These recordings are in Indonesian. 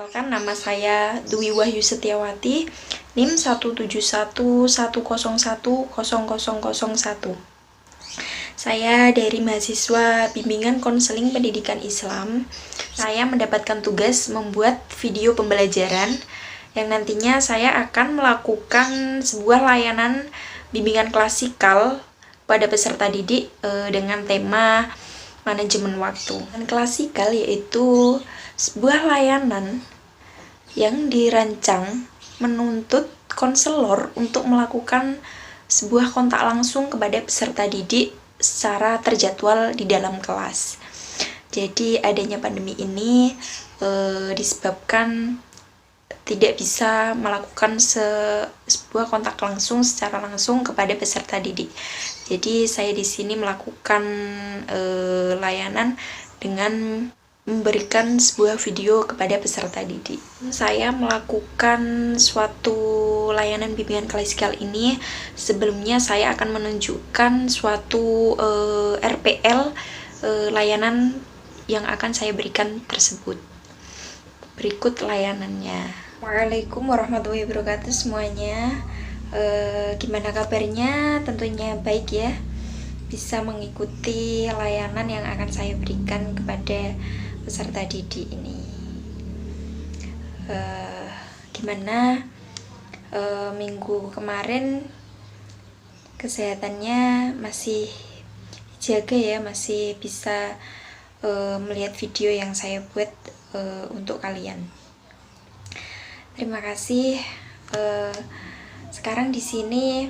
Perkenalkan, nama saya Dwi Wahyu Setiawati, NIM 17110100101. Saya dari mahasiswa Bimbingan Konseling Pendidikan Islam. Saya mendapatkan tugas membuat video pembelajaran yang nantinya saya akan melakukan sebuah layanan bimbingan klasikal pada peserta didik dengan tema manajemen waktu. Dan klasikal yaitu sebuah layanan yang dirancang menuntut konselor untuk melakukan sebuah kontak langsung kepada peserta didik secara terjadwal di dalam kelas. Jadi adanya pandemi ini disebabkan tidak bisa melakukan sebuah kontak langsung secara langsung kepada peserta didik. Jadi saya di sini melakukan layanan dengan memberikan sebuah video kepada peserta didik. Saya melakukan suatu layanan bimbingan klasikal ini. Sebelumnya saya akan menunjukkan suatu RPL layanan yang akan saya berikan tersebut. Berikut layanannya. Waalaikumsalam warahmatullahi wabarakatuh semuanya. Gimana kabarnya? Tentunya baik ya. Bisa mengikuti layanan yang akan saya berikan kepada peserta didik ini. Gimana minggu kemarin kesehatannya masih jaga ya, masih bisa melihat video yang saya buat untuk kalian. Terima kasih. Sekarang di sini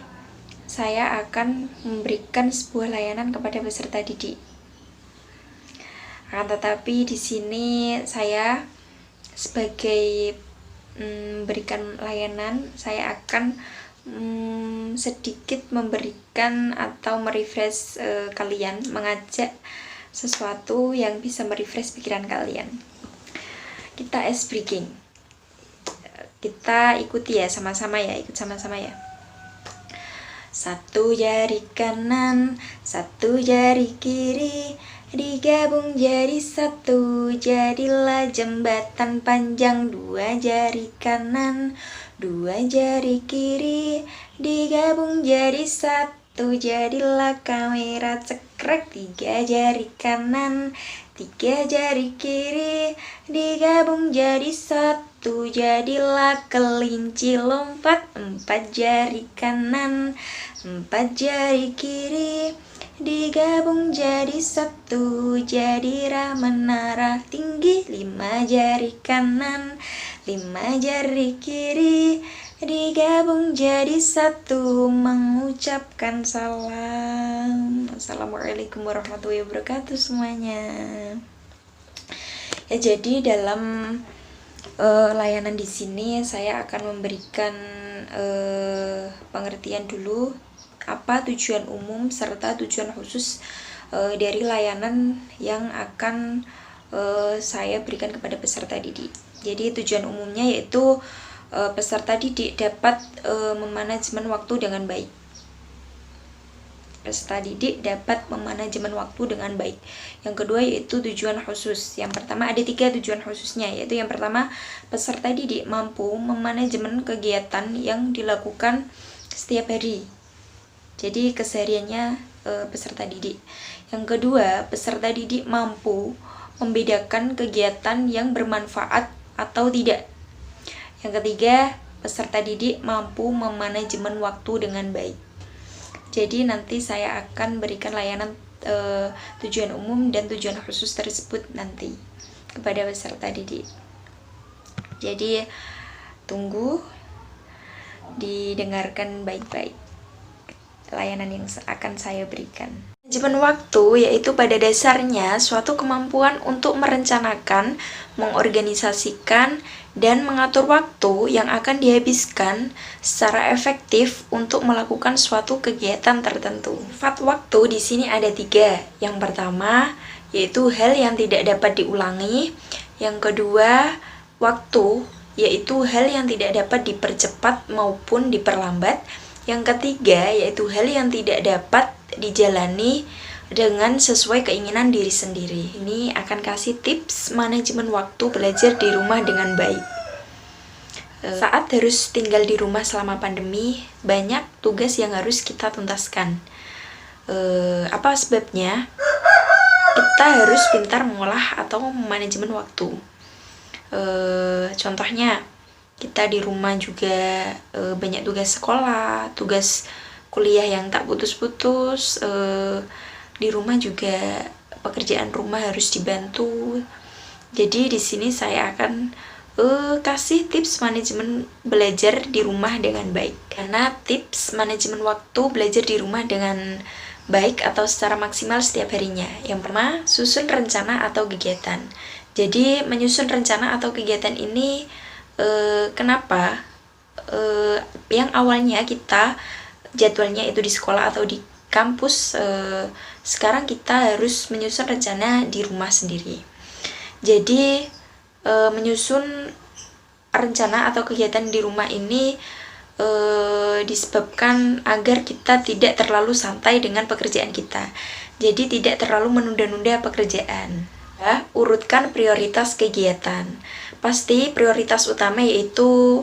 saya akan memberikan sebuah layanan kepada peserta didik. Akan tetapi di sini saya sebagai memberikan layanan, saya akan sedikit memberikan atau merefresh kalian, mengajak sesuatu yang bisa merefresh pikiran kalian. Kita ice breaking. Kita ikuti ya sama-sama ya, ikut sama-sama ya. Satu jari kanan, satu jari kiri, digabung jadi satu, jadilah jembatan panjang. Dua jari kanan, dua jari kiri, digabung jadi satu, jadilah kamera cekrek. Tiga jari kanan, tiga jari kiri, digabung jadi satu, jadilah kelinci lompat. Empat jari kanan, empat jari kiri, digabung jadi satu, jadilah menara tinggi. Lima jari kanan, lima jari kiri, digabung jadi satu, mengucapkan salam. Assalamualaikum warahmatullahi wabarakatuh semuanya. Ya, jadi dalam layanan di sini saya akan memberikan pengertian dulu apa tujuan umum serta tujuan khusus dari layanan yang akan saya berikan kepada peserta didik. Jadi tujuan umumnya yaitu peserta didik dapat memanajemen waktu dengan baik. Peserta didik dapat memanajemen waktu dengan baik. Yang kedua yaitu tujuan khusus. Yang pertama ada 3 tujuan khususnya, yaitu yang pertama peserta didik mampu memanajemen kegiatan yang dilakukan setiap hari. Jadi kesehariannya peserta didik. Yang kedua, peserta didik mampu membedakan kegiatan yang bermanfaat atau tidak. Yang ketiga, peserta didik mampu memanajemen waktu dengan baik. Jadi nanti saya akan berikan layanan tujuan umum dan tujuan khusus tersebut nanti kepada peserta didik. Jadi tunggu, didengarkan baik-baik layanan yang akan saya berikan. Manajemen waktu yaitu pada dasarnya suatu kemampuan untuk merencanakan, mengorganisasikan, dan mengatur waktu yang akan dihabiskan secara efektif untuk melakukan suatu kegiatan tertentu. Sifat waktu di sini ada 3. Yang pertama yaitu hal yang tidak dapat diulangi. Yang kedua, waktu yaitu hal yang tidak dapat dipercepat maupun diperlambat. Yang ketiga yaitu hal yang tidak dapat dijalani dengan sesuai keinginan diri sendiri. Ini akan kasih tips manajemen waktu belajar di rumah dengan baik. Saat harus tinggal di rumah selama pandemi, banyak tugas yang harus kita tuntaskan. Apa sebabnya? Kita harus pintar mengolah atau manajemen waktu. Contohnya, kita di rumah juga banyak tugas sekolah, tugas kuliah yang tak putus-putus. Di rumah juga pekerjaan rumah harus dibantu. Jadi di sini saya akan kasih tips manajemen belajar di rumah dengan baik. Karena tips manajemen waktu belajar di rumah dengan baik atau secara maksimal setiap harinya. Yang pertama, susun rencana atau kegiatan. Jadi menyusun rencana atau kegiatan ini kenapa? Yang awalnya kita jadwalnya itu di sekolah atau di kampus, sekarang kita harus menyusun rencana di rumah sendiri. Jadi menyusun rencana atau kegiatan di rumah ini disebabkan agar kita tidak terlalu santai dengan pekerjaan kita. Jadi tidak terlalu menunda-nunda pekerjaan. Urutkan prioritas kegiatan. Pasti prioritas utama yaitu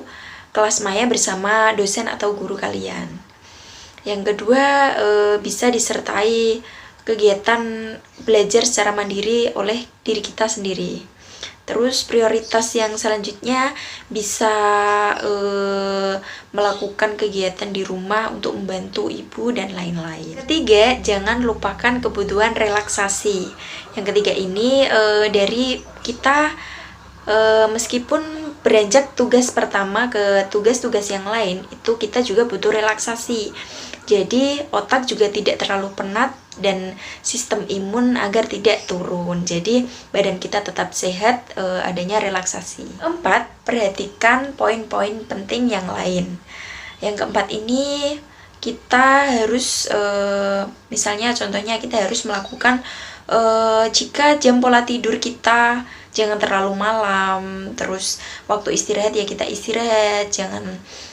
kelas maya bersama dosen atau guru kalian. Yang kedua, bisa disertai kegiatan belajar secara mandiri oleh diri kita sendiri. Terus prioritas yang selanjutnya bisa melakukan kegiatan di rumah untuk membantu ibu dan lain-lain. Ketiga, jangan lupakan kebutuhan relaksasi. Yang ketiga ini dari kita meskipun beranjak tugas pertama ke tugas-tugas yang lain, itu kita juga butuh relaksasi. Jadi otak juga tidak terlalu penat dan sistem imun agar tidak turun. Jadi badan kita tetap sehat, adanya relaksasi. Keempat, perhatikan poin-poin penting yang lain. Yang keempat ini kita harus misalnya contohnya kita harus melakukan jika jam pola tidur kita jangan terlalu malam, terus waktu istirahat ya kita istirahat, jangan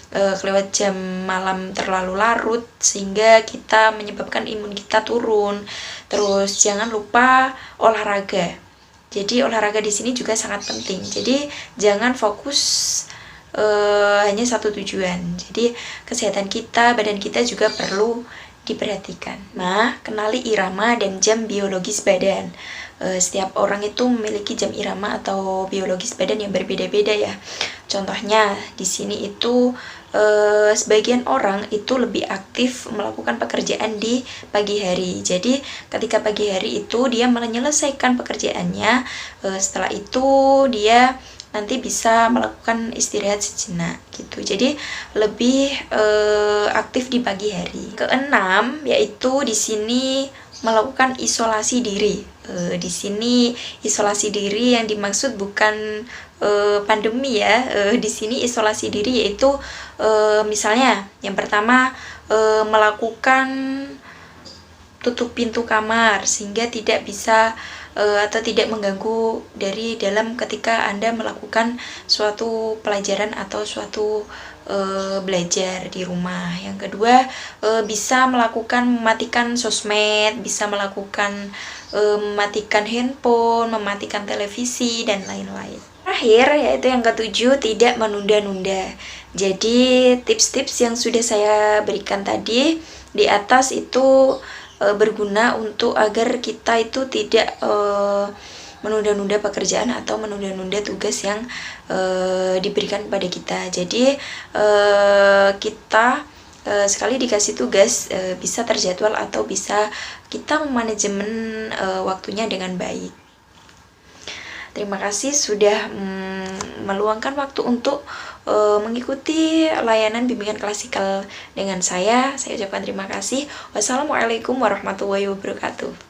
kelewat jam malam terlalu larut sehingga kita menyebabkan imun kita turun. Terus jangan lupa olahraga. Jadi olahraga di sini juga sangat penting. Jadi jangan fokus hanya satu tujuan. Jadi kesehatan kita, badan kita juga perlu diperhatikan. Nah, kenali irama dan jam biologis badan. Setiap orang itu memiliki jam irama atau biologis badan yang berbeda-beda ya. Contohnya di sini itu sebagian orang itu lebih aktif melakukan pekerjaan di pagi hari. Jadi ketika pagi hari itu dia menyelesaikan pekerjaannya, setelah itu dia nanti bisa melakukan istirahat sejenak gitu. Jadi lebih aktif di pagi hari. Keenam yaitu di sini melakukan isolasi diri. Di sini isolasi diri yang dimaksud bukan pandemi ya. Di sini isolasi diri yaitu misalnya yang pertama melakukan tutup pintu kamar sehingga tidak bisa atau tidak mengganggu dari dalam ketika Anda melakukan suatu pelajaran atau suatu belajar di rumah. Yang kedua, bisa melakukan mematikan sosmed, bisa melakukan mematikan handphone, mematikan televisi, dan lain-lain. Terakhir, yaitu yang ketujuh, tidak menunda-nunda. Jadi, tips-tips yang sudah saya berikan tadi di atas itu berguna untuk agar kita itu tidak menunda-nunda pekerjaan atau menunda-nunda tugas yang diberikan kepada kita. Jadi kita sekali dikasih tugas bisa terjadwal atau bisa kita memanajemen waktunya dengan baik. Terima kasih sudah meluangkan waktu untuk mengikuti layanan bimbingan klasikal dengan saya. Saya ucapkan terima kasih. Wassalamualaikum warahmatullahi wabarakatuh.